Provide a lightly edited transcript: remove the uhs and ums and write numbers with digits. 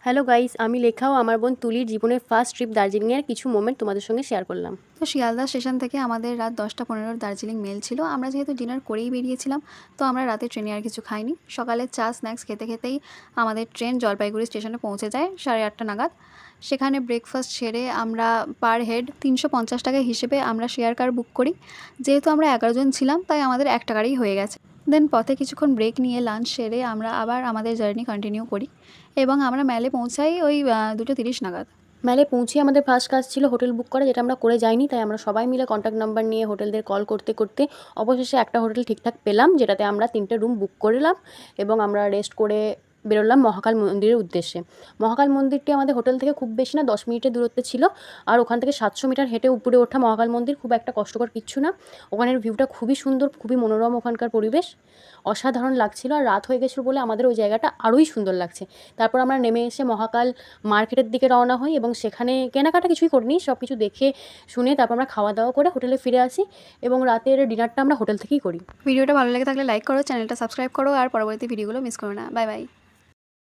Hello guys, আমি লেখাও আমার বোন তুলির জীবনের ফার্স্ট ট্রিপ দার্জিলিংয়ের কিছু মোমেন্ট তোমাদের সঙ্গে শেয়ার করলাম। তো শিয়ালদা স্টেশন থেকে আমাদের রাত 10টা 15 দার্জিলিং মেল ছিল। আমরা যেহেতু ডিনার করেই বেরিয়েছিলাম, তো আমরা রাতে ট্রেনে আর কিছু খাইনি। সকালে চা স্ন্যাক্স খেতে খেতেই আমাদের ট্রেন জলপাইগুড়ি স্টেশনে পৌঁছে যায় 8:30 নাগাদ। সেখানে ব্রেকফাস্ট সেরে আমরা পার হেড 350 টাকা হিসেবে আমরা শেয়ার কার বুক করি। যেহেতু আমরা 11 জন ছিলাম, তাই আমাদের 1 টাকারই হয়ে গেছে। দেন পথে কিছুক্ষণ ব্রেক নিয়ে লাঞ্চ সেরে আমরা আবার আমাদের জার্নি কন্টিনিউ করি এবং আমরা মেলে পৌঁছাই ওই 2:30 নাগাদ। মেলে পৌঁছে আমাদের ফার্স্ট কাজ ছিল হোটেল বুক করা, যেটা আমরা করে যাইনি, তাই আমরা সবাই মিলে কন্ট্যাক্ট নাম্বার নিয়ে হোটেলদের কল করতে করতে অবশেষে একটা হোটেল ঠিকঠাক পেলাম, যেটাতে আমরা 3টে রুম বুক করলাম এবং আমরা রেস্ট করে বেরোলাম মহাকাল মন্দিরের উদ্দেশ্যে। মহাকাল মন্দিরটি আমাদের হোটেল থেকে খুব বেশি না, 10 মিনিটের দূরত্বে ছিল। আর ওখান থেকে 700 মিটার হেঁটে উপরে ওঠা মহাকাল মন্দির খুব একটা কষ্টকর কিচ্ছু না। ওখানের ভিউটা খুবই সুন্দর, খুবই মনোরম, ওখানকার পরিবেশ অসাধারণ লাগছিল। আর রাত হয়ে গেছিলো বলে আমাদের ওই জায়গাটা আরোই সুন্দর লাগছে। তারপর আমরা নেমে এসে মহাকাল মার্কেটের দিকে রওনা হই এবং সেখানে কেনাকাটা কিছুই করিনি, সব কিছু দেখে শুনে তারপর আমরা খাওয়া দাওয়া করে হোটেলে ফিরে আসি এবং রাতের ডিনারটা আমরা হোটেল থেকেই করি। ভিডিওটা ভালো লেগে থাকলে লাইক করো, চ্যানেলটা সাবস্ক্রাইব করো আর পরবর্তী ভিডিওগুলো মিস করো না। Bye bye.